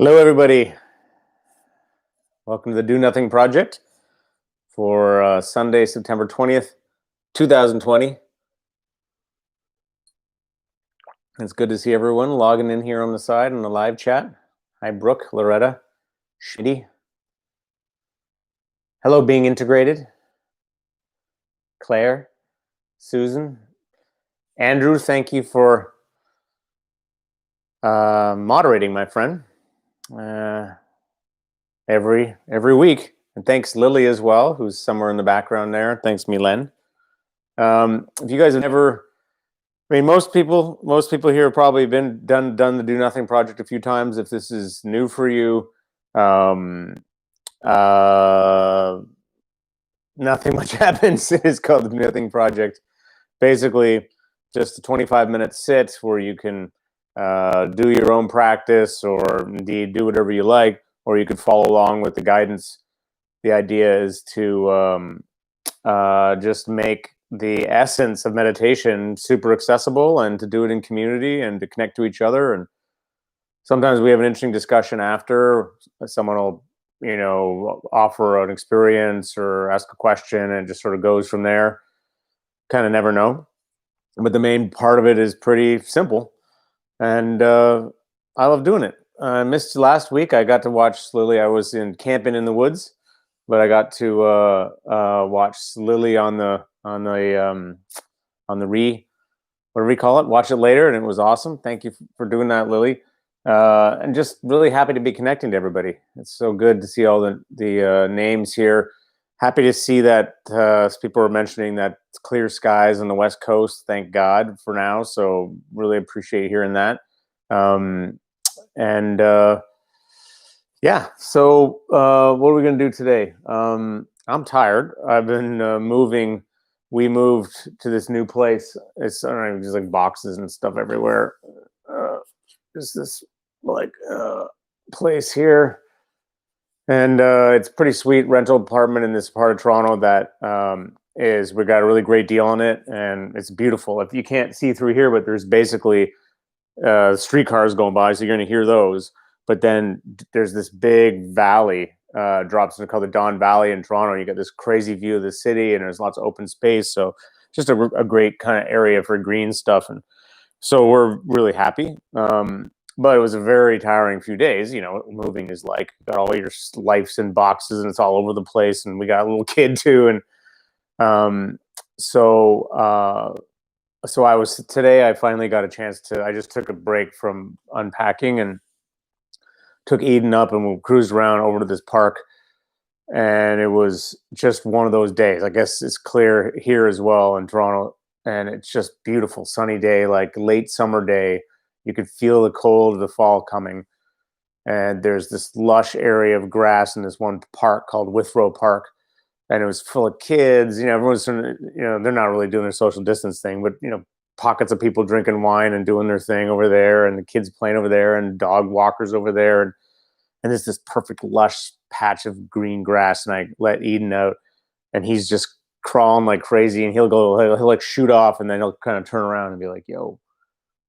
Hello, everybody. Welcome to the Do Nothing Project for Sunday, September 20th, 2020. It's good to see everyone logging in here on the side in the live chat. Hi, Brooke, Loretta, Shitty. Hello, Being Integrated. Claire, Susan, Andrew, thank you for moderating, my friend, every week. And thanks, Lily, as well, who's somewhere in the background there. Thanks, Milen. If you guys have never, most people here have probably done the Do Nothing Project a few times. If this is new for you, nothing much happens. It's called the Do Nothing Project. Basically, just a 25-minute sit where you can do your own practice, or indeed do whatever you like, or you could follow along with the guidance. The idea is to just make the essence of meditation super accessible, and to do it in community and to connect to each other. And sometimes we have an interesting discussion after. Someone will, offer an experience or ask a question, and it just sort of goes from there. Kind of never know. But the main part of it is pretty simple. And I love doing it. I missed last week. I got to watch Lily. I was in camping in the woods, but I got to watch Lily on the what do we call it? Watch it later, and it was awesome. Thank you for doing that, Lily. And just really happy to be connecting to everybody. It's so good to see all the names here. Happy to see that people were mentioning that it's clear skies on the West Coast. Thank God for now. So really appreciate hearing that. Yeah. So what are we going to do today? I'm tired. I've been moving. We moved to this new place. It's, I don't know, just like boxes and stuff everywhere. There's this place here, and it's a pretty sweet rental apartment in this part of Toronto that we got a really great deal on it, and it's beautiful. If you can't see through here, but there's basically streetcars going by, so you're going to hear those. But then there's this big valley, drops into called the Don Valley in Toronto. You get this crazy view of the city, and there's lots of open space. So just a great kind of area for green stuff. And so we're really happy. But it was a very tiring few days. Moving is like, got all your lifes in boxes, and it's all over the place. And we got a little kid too. And so today I finally got a chance I just took a break from unpacking and took Eden up, and we cruised around over to this park. And it was just one of those days. I guess it's clear here as well in Toronto. And it's just beautiful, sunny day, like late summer day. You could feel the cold of the fall coming. And there's this lush area of grass in this one park called Withrow Park. And it was full of kids. Everyone's, they're not really doing their social distance thing, but, pockets of people drinking wine and doing their thing over there, and the kids playing over there, and dog walkers over there. And there's this perfect lush patch of green grass. And I let Eden out, and he's just crawling like crazy, and he'll like shoot off, and then he'll kind of turn around and be like, yo,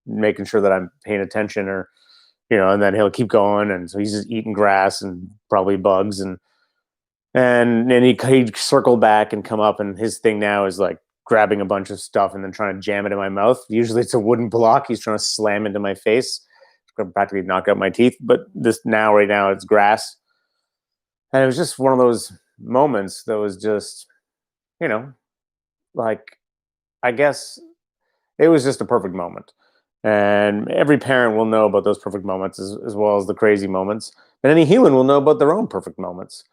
making sure that I'm paying attention, or, and then he'll keep going. And so he's just eating grass and probably bugs. And then he'd circle back and come up, and his thing now is like grabbing a bunch of stuff and then trying to jam it in my mouth. Usually it's a wooden block he's trying to slam into my face. It's going to practically knock out my teeth. But right now it's grass. And it was just one of those moments that was just, like, I guess it was just a perfect moment. And every parent will know about those perfect moments as well as the crazy moments. And any human will know about their own perfect moments.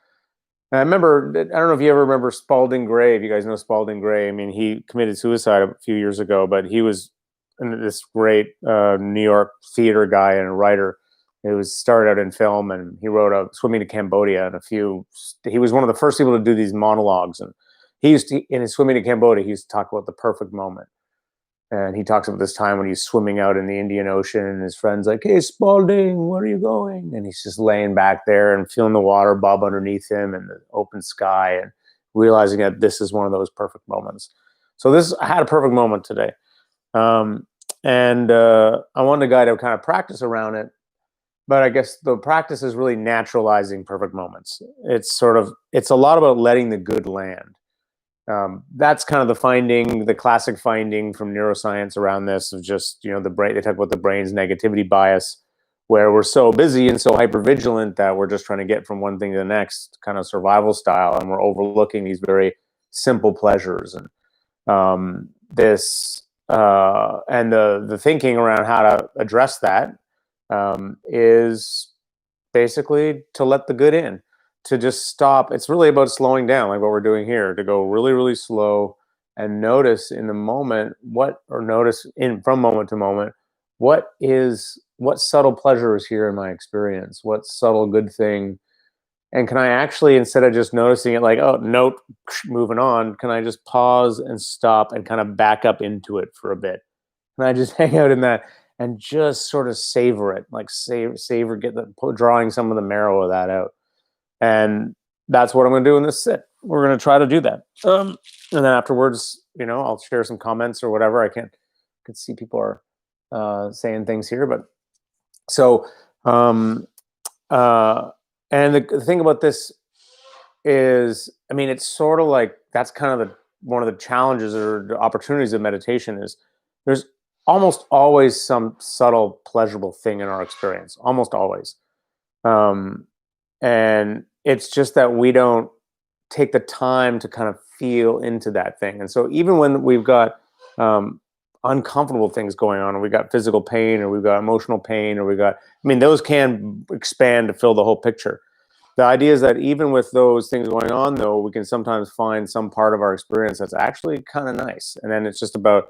And I don't know if you ever remember Spalding Gray. If you guys know Spalding Gray, I mean, he committed suicide a few years ago, but he was this great New York theater guy and a writer. It started out in film, and he wrote Swimming to Cambodia, and he was one of the first people to do these monologues. And in his Swimming to Cambodia, he used to talk about the perfect moment. And he talks about this time when he's swimming out in the Indian Ocean, and his friend's like, hey, Spalding, where are you going? And he's just laying back there and feeling the water bob underneath him and the open sky, and realizing that this is one of those perfect moments. So I had a perfect moment today. And I wanted a guy to kind of practice around it. But I guess the practice is really naturalizing perfect moments. It's a lot about letting the good land. That's kind of the classic finding from neuroscience around this of just, the brain. They talk about the brain's negativity bias, where we're so busy and so hyper vigilant that we're just trying to get from one thing to the next, kind of survival style, and we're overlooking these very simple pleasures. And this and the thinking around how to address that is basically to let the good in, to just stop. It's really about slowing down, like what we're doing here, to go really, really slow and notice in the moment notice in from moment to moment what subtle pleasure is here in my experience, what subtle good thing. And can I actually, instead of just noticing it like, oh, nope, moving on, can I just pause and stop and kind of back up into it for a bit? And I just hang out in that and just sort of savor it, like savor, drawing some of the marrow of that out. And that's what I'm going to do in this sit. We're going to try to do that. And then afterwards, I'll share some comments or whatever. I can see people are saying things here, but so, uh, and the thing about this is, I mean, it's sort of like that's kind of one of the challenges or the opportunities of meditation is there's almost always some subtle pleasurable thing in our experience, almost always. Um, and it's just that we don't take the time to kind of feel into that thing. And so even when we've got um, uncomfortable things going on, or we've got physical pain, or we've got emotional pain, or I mean, those can expand to fill the whole picture. The idea is that even with those things going on, though, we can sometimes find some part of our experience that's actually kind of nice. And then it's just about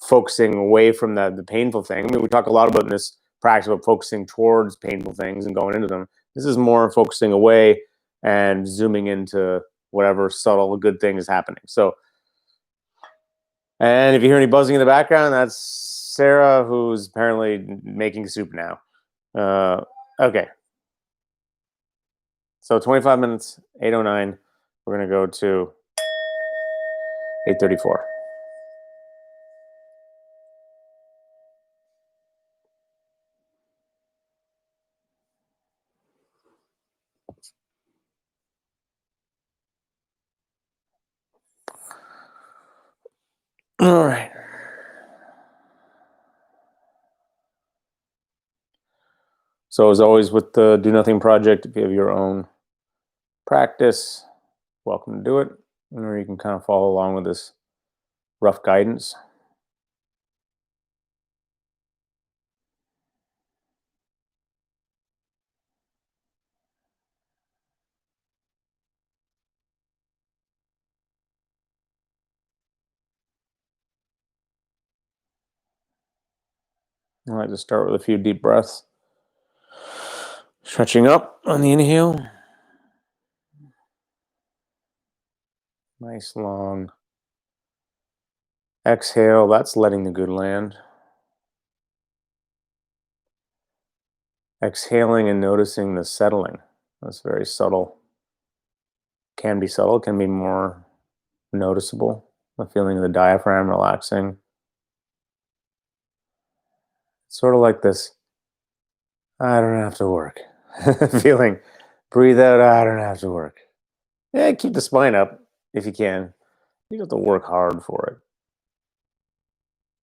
focusing away from the painful thing. I mean, we talk a lot about in this practice about focusing towards painful things and going into them. This is more focusing away and zooming into whatever subtle good thing is happening. So, and if you hear any buzzing in the background, that's Sarah, who's apparently making soup now. Okay. So 25 minutes, 8:09. We're going to go to 8:34. All right. So as always with the Do Nothing Project, if you have your own practice, welcome to do it. Or you can kind of follow along with this rough guidance. I like to start with a few deep breaths. Stretching up on the inhale. Nice long exhale. That's letting the good land. Exhaling and noticing the settling. That's very subtle. Can be subtle, can be more noticeable. The feeling of the diaphragm relaxing. It's sort of like this, I don't have to work feeling. Breathe out, I don't have to work. Yeah, keep the spine up if you can. You have to work hard for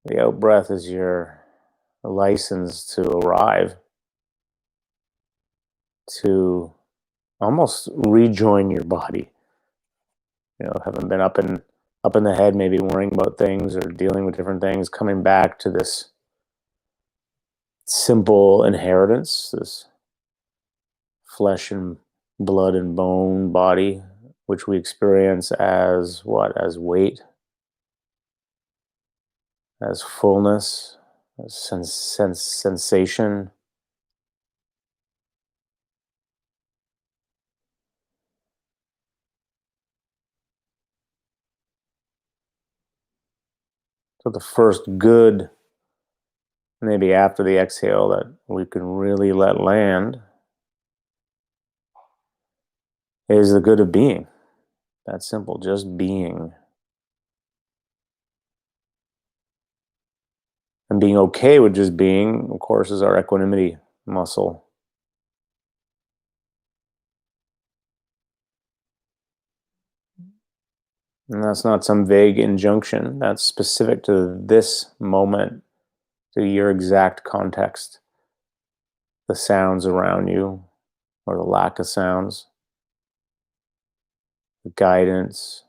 it. The out breath is your license to arrive, to almost rejoin your body. Having been up in the head, maybe worrying about things or dealing with different things, coming back to this simple inheritance, this flesh and blood and bone body, which we experience as what? As weight, as fullness, as sensation. So the first good, maybe after the exhale, that we can really let land is the good of being. That's simple, just being. And being okay with just being, of course, is our equanimity muscle. And that's not some vague injunction. That's specific to this moment, to your exact context, the sounds around you, or the lack of sounds, the guidance,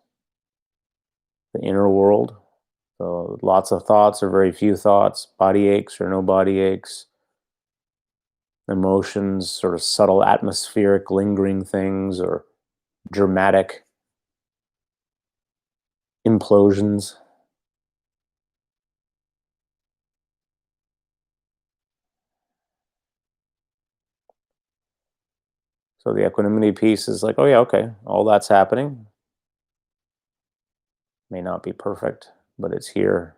the inner world. So lots of thoughts or very few thoughts, body aches or no body aches, emotions, sort of subtle atmospheric lingering things, or dramatic implosions. So the equanimity piece is like, oh yeah, okay, all that's happening. May not be perfect, but it's here.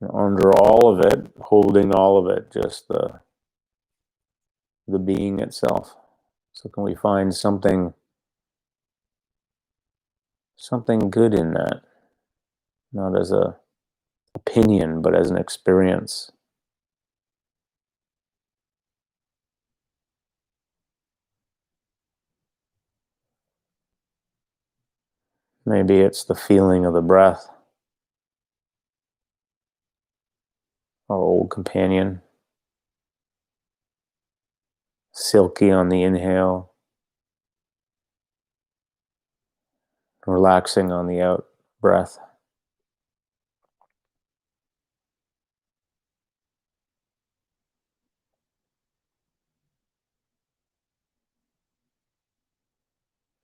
And under all of it, holding all of it, just the being itself. So can we find something good in that? Not as a opinion, but as an experience. Maybe it's the feeling of the breath, our old companion, silky on the inhale, relaxing on the out breath.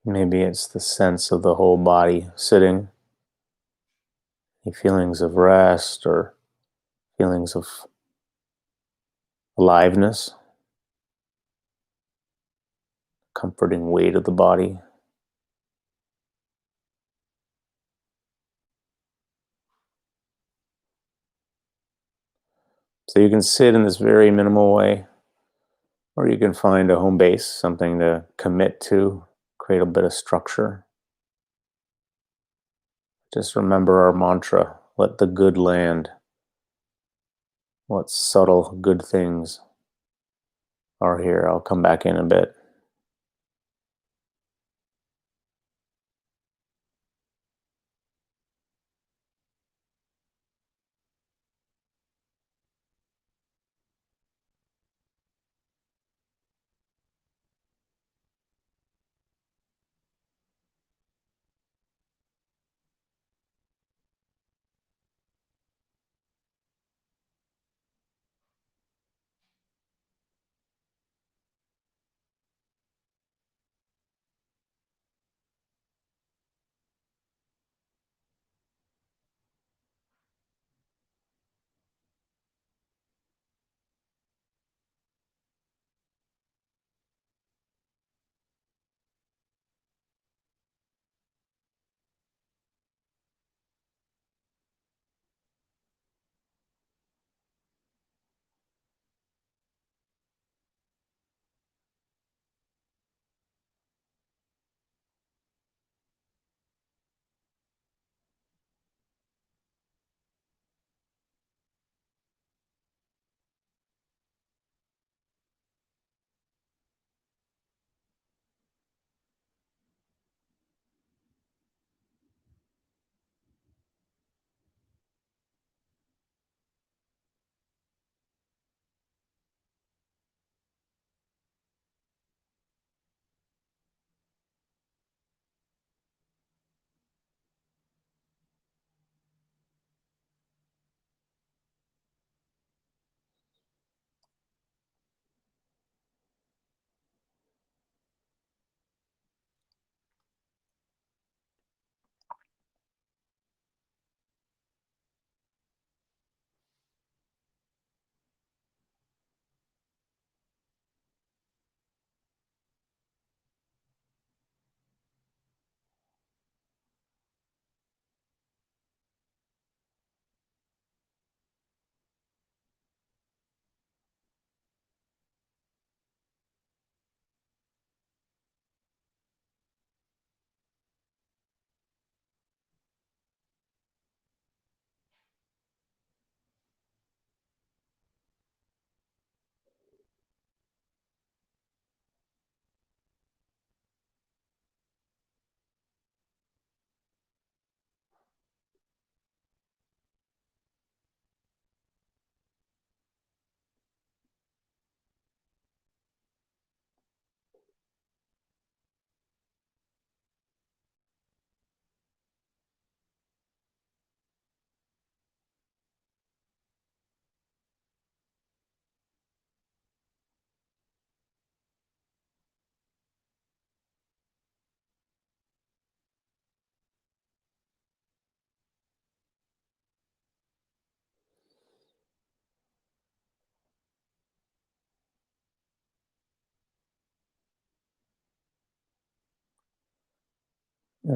Maybe it's the sense of the whole body sitting, any feelings of rest or feelings of aliveness, comforting weight of the body. So you can sit in this very minimal way, or you can find a home base, something to commit to, create a bit of structure. Just remember our mantra, let the good land. What subtle good things are here? I'll come back in a bit.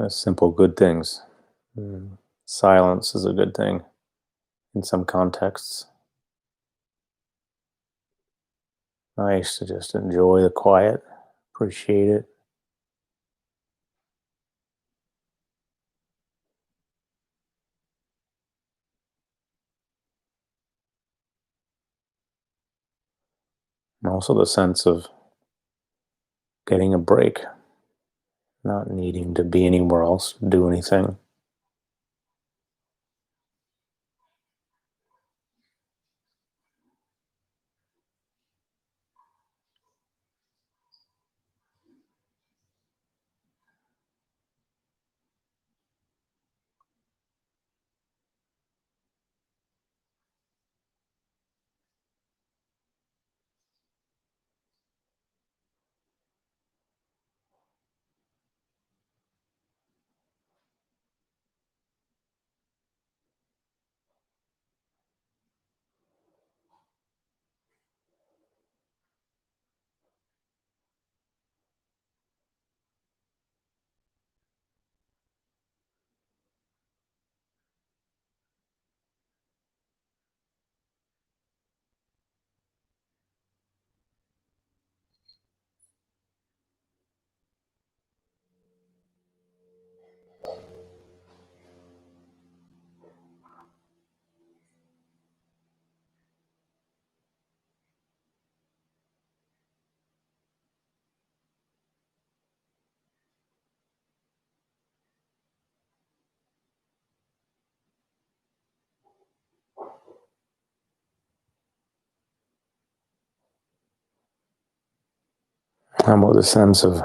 Simple good things. Mm. Silence is a good thing in some contexts. Nice to just enjoy the quiet, appreciate it. And also the sense of getting a break, not needing to be anywhere else, do anything. How about the sense of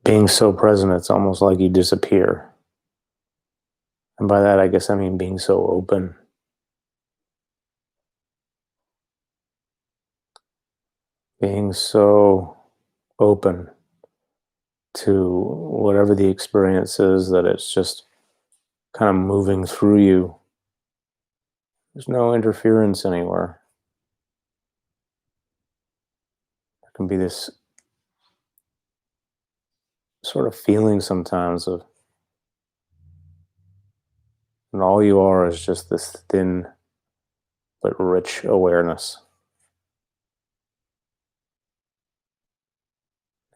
being so present it's almost like you disappear? And by that, I guess I mean being so open, being so open to whatever the experience is that it's just kind of moving through you. There's no interference anywhere. There can be this sort of feeling sometimes of, and all you are is just this thin but rich awareness.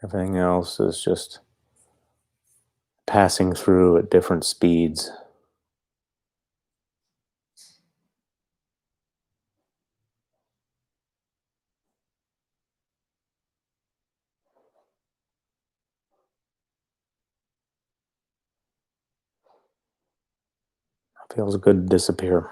Everything else is just passing through at different speeds. It feels good to disappear.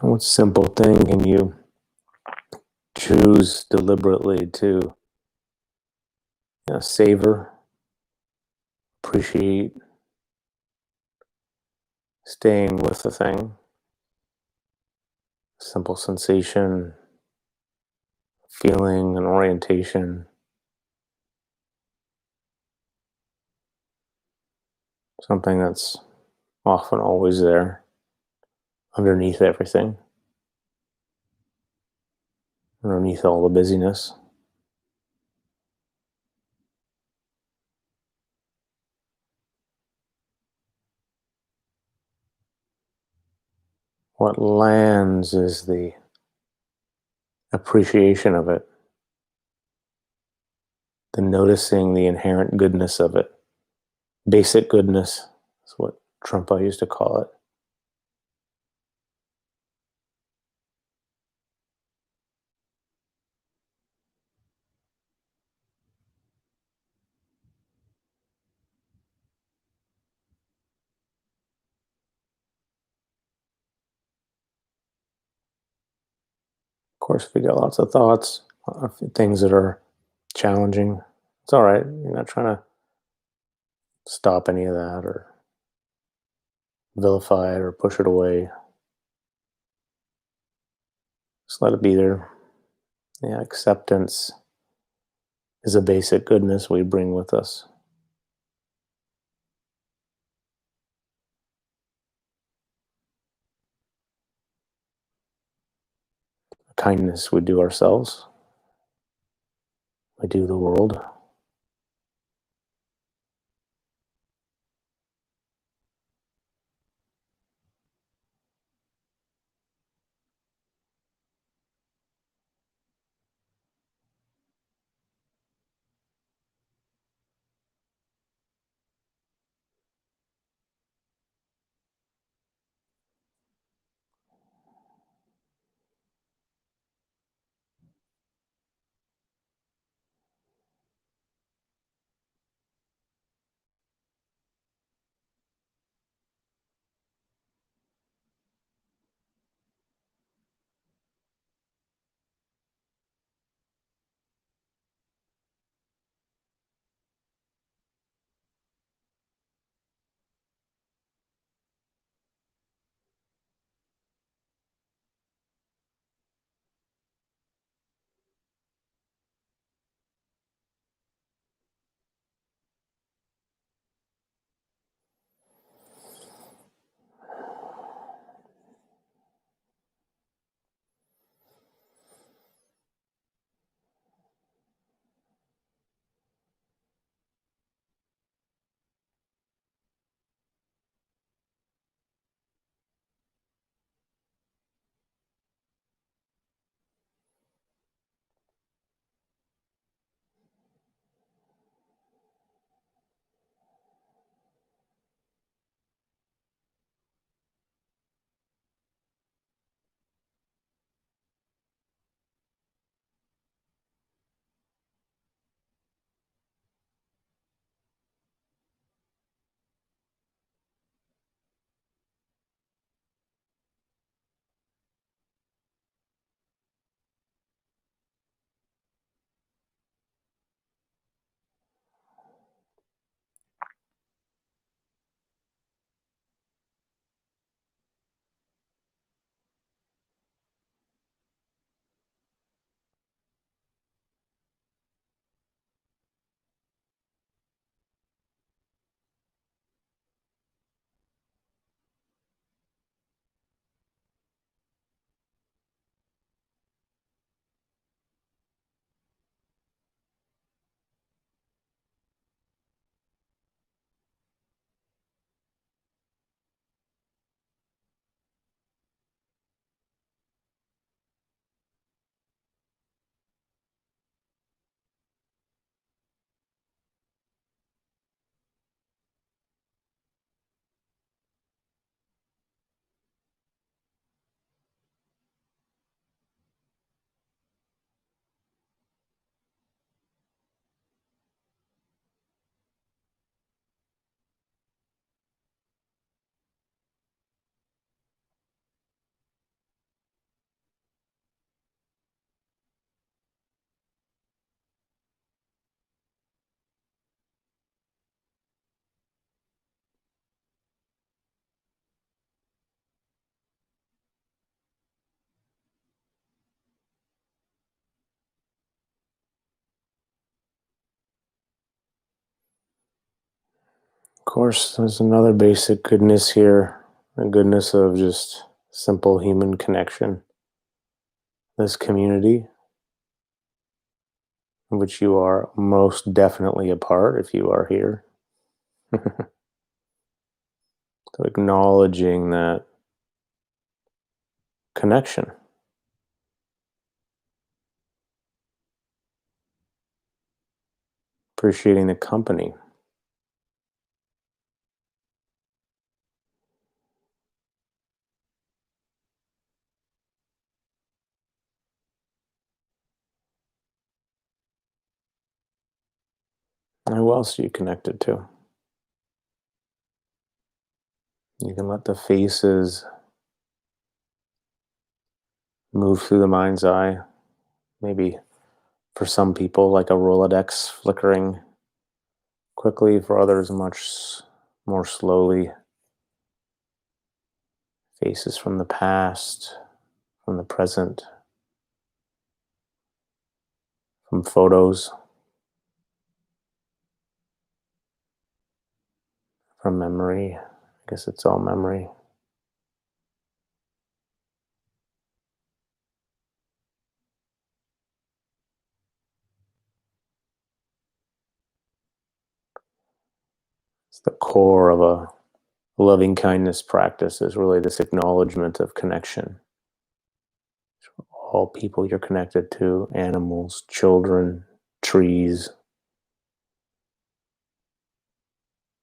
What simple thing can you choose deliberately to savor, appreciate, staying with the thing? Simple sensation, feeling, and orientation. Something that's often always there, underneath everything, underneath all the busyness. What lands is the appreciation of it, the noticing the inherent goodness of it. Basic goodness is what Trumpa used to call it. Of course, if you got lots of thoughts, things that are challenging, it's all right. You're not trying to stop any of that or vilify it or push it away. Just let it be there. Yeah, acceptance is a basic goodness we bring with us. Kindness we do ourselves, we do the world. Of course, there's another basic goodness here, the goodness of just simple human connection. This community, in which you are most definitely a part if you are here. So acknowledging that connection, appreciating the company. And who else are you connected to? You can let the faces move through the mind's eye. Maybe for some people, like a Rolodex flickering quickly, for others, much more slowly. Faces from the past, from the present, from photos, from memory. I guess it's all memory. It's the core of a loving kindness practice, is really this acknowledgement of connection. All people you're connected to, animals, children, trees,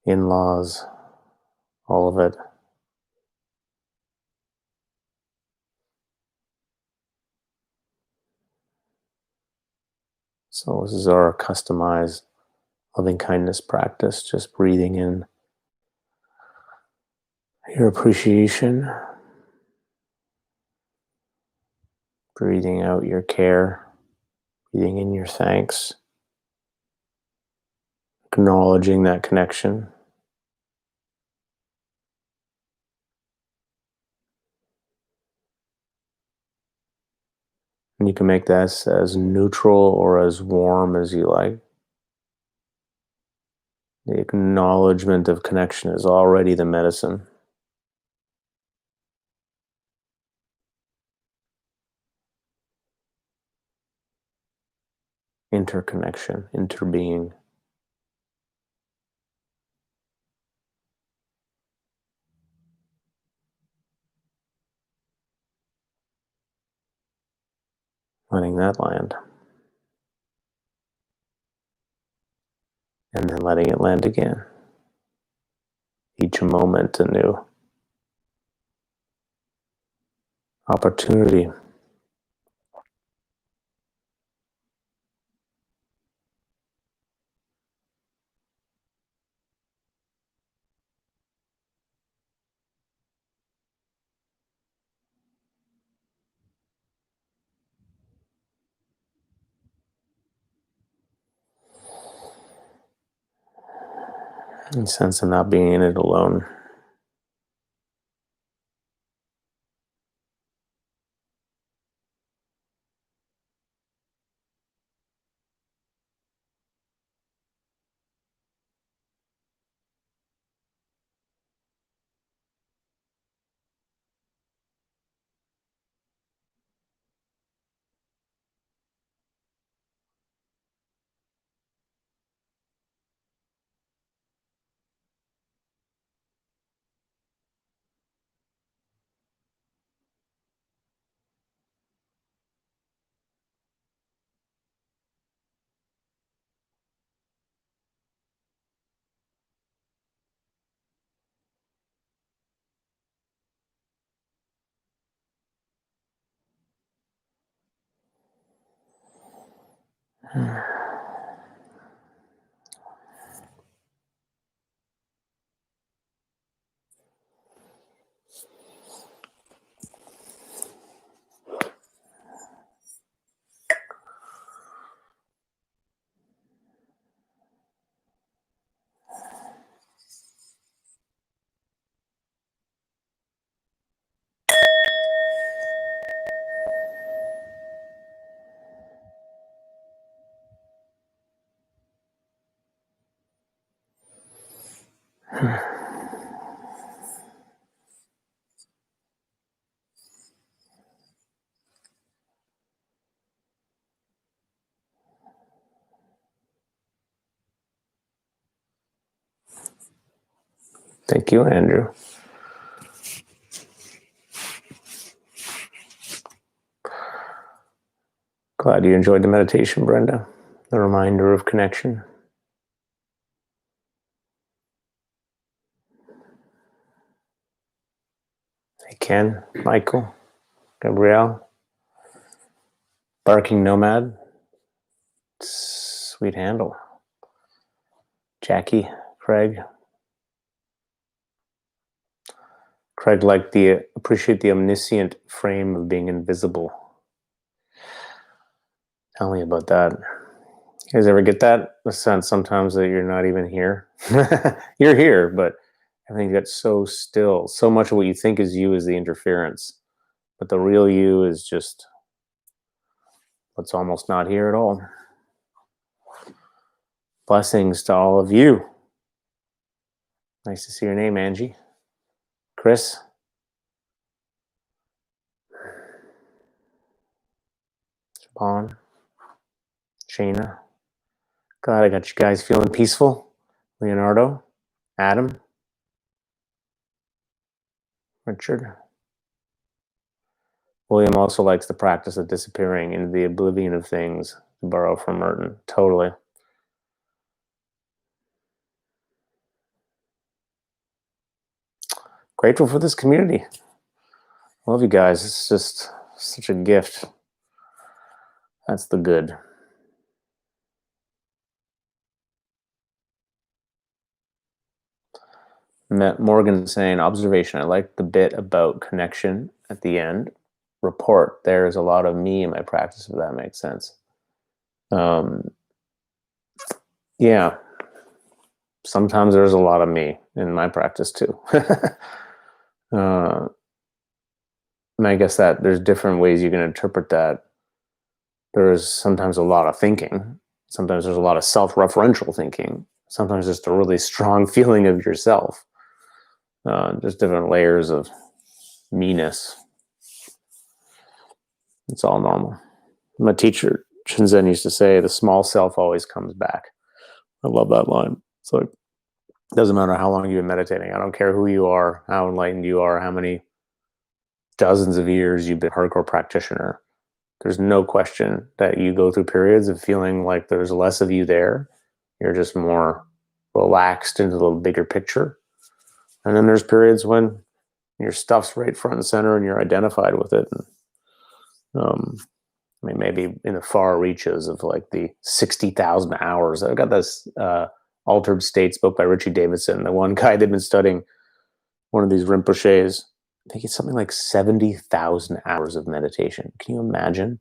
in-laws, all of it. So this is our customized loving kindness practice, just breathing in your appreciation, breathing out your care, breathing in your thanks, acknowledging that connection. And you can make this as neutral or as warm as you like. The acknowledgement of connection is already the medicine. Interconnection, interbeing. Letting that land. And then letting it land again. Each moment a new opportunity. And sense of not being in it alone. Thank you, Andrew. Glad you enjoyed the meditation, Brenda. The reminder of connection. Hey, Ken, Michael, Gabrielle, Barking Nomad, Sweet Handle, Jackie, Craig. Craig liked appreciate the omniscient frame of being invisible. Tell me about that. You guys ever get that? The sense sometimes that you're not even here. You're here, but everything gets so still. So much of what you think is you is the interference. But the real you is just what's almost not here at all. Blessings to all of you. Nice to see your name, Angie. Chris. Siobhan. Shayna. Glad I got you guys feeling peaceful. Leonardo. Adam. Richard. William also likes the practice of disappearing into the oblivion of things, to borrow from Merton. Totally. Grateful for this community. Love you guys. It's just such a gift. That's the good. Morgan saying, observation. I like the bit about connection at the end. Report. There is a lot of me in my practice, if that makes sense. Yeah. Sometimes there's a lot of me in my practice too. And I guess that there's different ways you can interpret that. There's sometimes a lot of thinking. Sometimes there's a lot of self-referential thinking. Sometimes just a really strong feeling of yourself. Just different layers of me-ness. It's all normal. My teacher, Shinzen, used to say, the small self always comes back. I love that line. It's like, it doesn't matter how long you've been meditating. I don't care who you are, how enlightened you are, how many dozens of years you've been a hardcore practitioner. There's no question that you go through periods of feeling like there's less of you there. You're just more relaxed into the bigger picture. And then there's periods when your stuff's right front and center and you're identified with it. And, I mean, maybe in the far reaches of like the 60,000 hours. I've got this Altered States book by Richie Davidson. The one guy they've been studying, one of these Rinpoches, I think it's something like 70,000 hours of meditation. Can you imagine?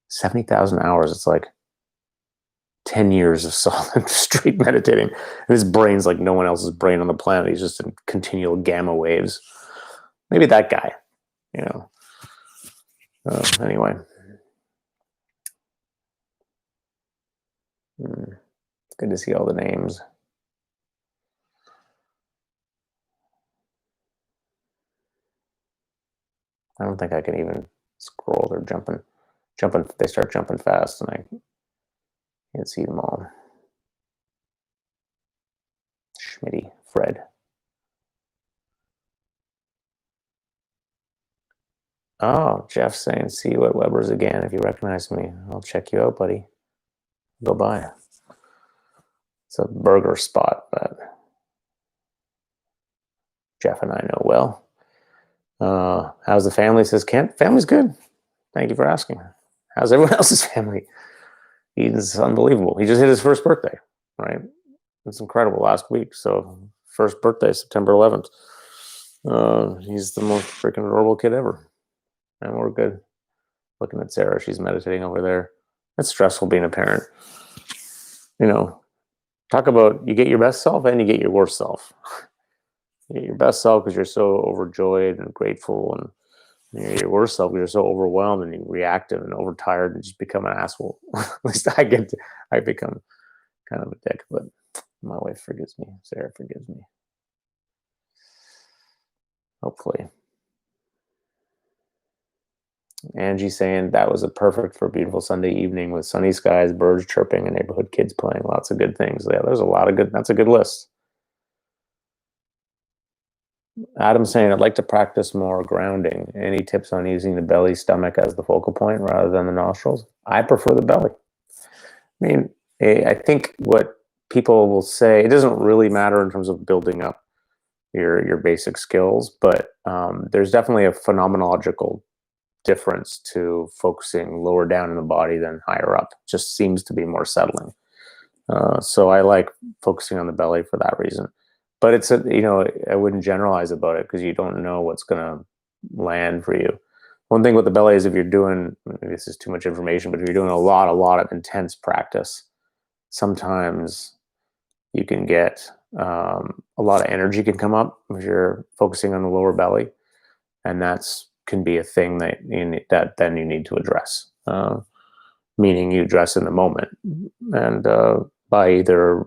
70,000 hours. It's like 10 years of solid straight meditating. And his brain's like no one else's brain on the planet. He's just in continual gamma waves. Maybe that guy, you know. Anyway. Good to see all the names. I don't think I can even scroll. They're jumping. They start jumping fast, and I can't see them all. Schmitty, Fred. Oh, Jeff's saying, see you at Weber's again. If you recognize me, I'll check you out, buddy. Go by. It's a burger spot, but Jeff and I know well. How's the family? Says Kent. Family's good. Thank you for asking. How's everyone else's family? He's unbelievable. He just hit his first birthday, right? It's incredible last week. So first birthday, September 11th. He's the most freaking adorable kid ever. And we're good. Looking at Sarah, she's meditating over there. It's stressful being a parent. You know, talk about you get your best self and you get your worst self. You get your best self because you're so overjoyed and grateful, and you get your worst self because you're so overwhelmed and reactive and overtired and just become an asshole. At least I become kind of a dick, but My wife forgives me. Sarah forgives me. Hopefully. Angie saying that was a perfect for a beautiful Sunday evening with sunny skies, birds chirping, and neighborhood kids playing. Lots of good things. Yeah, there's a lot of good. That's a good list. Adam saying I'd like to practice more grounding. Any tips on using the belly, stomach as the focal point rather than the nostrils? I prefer the belly. I mean, I think what people will say, it doesn't really matter in terms of building up your basic skills, but there's definitely a phenomenological difference to focusing lower down in the body than higher up. It just seems to be more settling. So I like focusing on the belly for that reason. But it's I wouldn't generalize about it because you don't know what's going to land for you. One thing with the belly is if you're doing, maybe this is too much information, but if you're doing a lot of intense practice, sometimes you can get a lot of energy can come up if you're focusing on the lower belly, and that's can be a thing that then you need to address. Meaning you address in the moment, and by either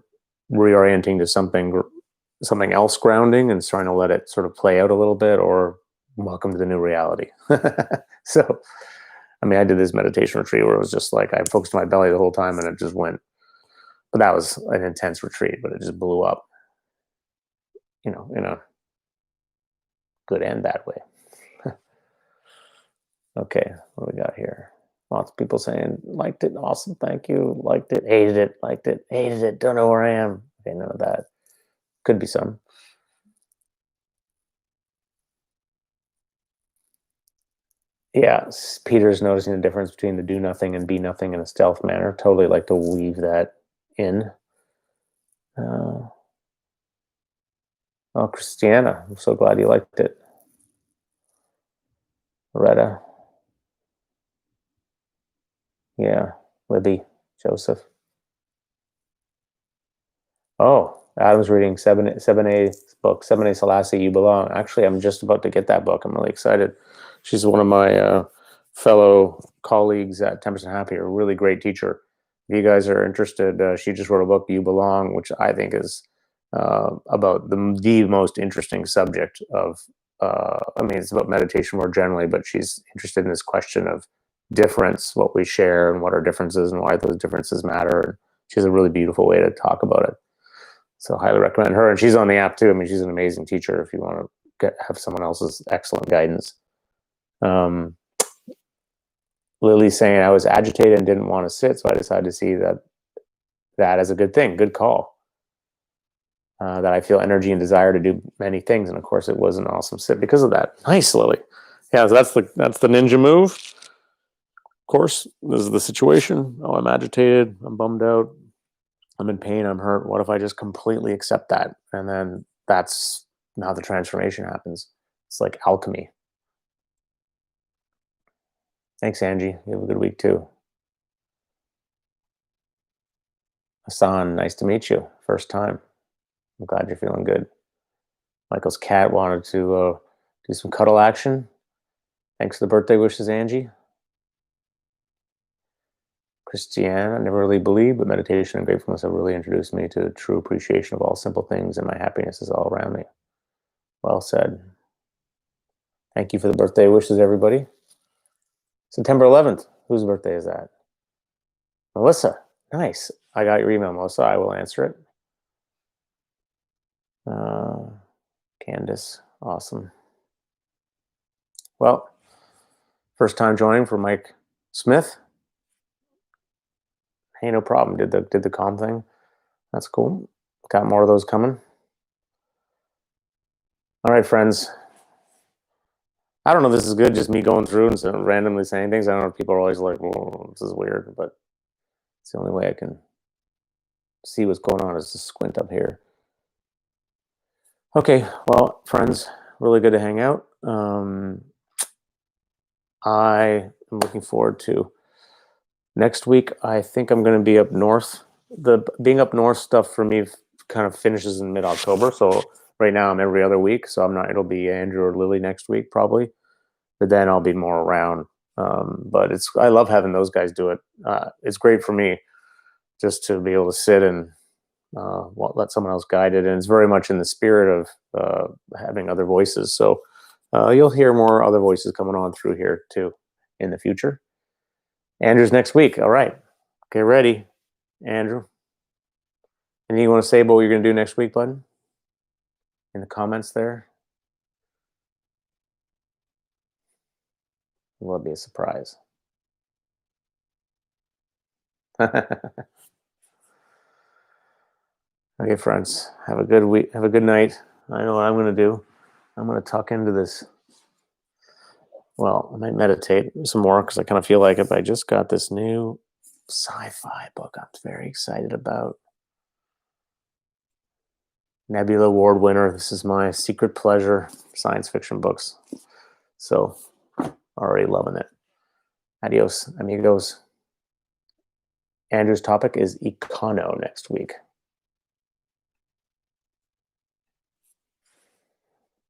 reorienting to something else grounding and trying to let it sort of play out a little bit, or welcome to the new reality. So, I mean, I did this meditation retreat where it was just like I focused on my belly the whole time, and it just went. But that was an intense retreat, but it just blew up, in a good and bad way. Okay, what do we got here? Lots of people saying, liked it, awesome, thank you, liked it, liked it, hated it, don't know where I am. Okay, none of that. Could be some. Yeah, Peter's noticing the difference between the do nothing and be nothing in a stealth manner. Totally like to weave that in. Oh, Christiana, I'm so glad you liked it. Loretta. Yeah, Libby, Joseph. Oh, Adam's reading 7A's book, 7A Selassie, You Belong. Actually, I'm just about to get that book. I'm really excited. She's one of my fellow colleagues at 10% Happy, a really great teacher. If you guys are interested, she just wrote a book, You Belong, which I think is about the most interesting subject of, I mean, it's about meditation more generally, but she's interested in this question of difference, what we share and what our differences and why those differences matter. And she has a really beautiful way to talk about it. So highly recommend her. And she's on the app too. I mean, she's an amazing teacher if you want to have someone else's excellent guidance. Lily's saying I was agitated and didn't want to sit, so I decided to see that as a good thing, good call. That I feel energy and desire to do many things, and of course, it was an awesome sit because of that. Nice, Lily. Yeah, so that's the ninja move. Of course, this is the situation. Oh, I'm agitated. I'm bummed out. I'm in pain. I'm hurt. What if I just completely accept that, and then that's how the transformation happens? It's like alchemy. Thanks, Angie. You have a good week too. Hassan, nice to meet you. First time. I'm glad you're feeling good. Michael's cat wanted to do some cuddle action. Thanks for the birthday wishes, Angie. Christiana, never really believed, but meditation and gratefulness have really introduced me to the true appreciation of all simple things, and my happiness is all around me. Well said. Thank you for the birthday wishes, everybody. September 11th. Whose birthday is that? Melissa. Nice. I got your email, Melissa. I will answer it. Candace. Awesome. Well, first time joining for Mike Smith. Hey, no problem. Did the calm thing. That's cool. Got more of those coming. All right, friends. I don't know if this is good, just me going through and randomly saying things. I don't know if people are always like, "Whoa, this is weird," but it's the only way I can see what's going on is to squint up here. Okay, well, friends, really good to hang out. I am looking forward to next week. I think I'm going to be up north. The being up north stuff for me kind of finishes in mid-October. So right now I'm every other week. So I'm not. It'll be Andrew or Lily next week probably, but then I'll be more around. But I love having those guys do it. It's great for me just to be able to sit and let someone else guide it. And it's very much in the spirit of having other voices. So you'll hear more other voices coming on through here too in the future. Andrew's next week. All right. Get ready, Andrew. Anything you want to say about what you're going to do next week, bud? In the comments there? Will it be a surprise? Okay, friends. Have a good week. Have a good night. I know what I'm going to do. I'm going to tuck into this. Well, I might meditate some more because I kind of feel like it. But I just got this new sci-fi book I'm very excited about. Nebula Award winner. This is my secret pleasure science fiction books. So, already loving it. Adios, amigos. Andrew's topic is econo next week.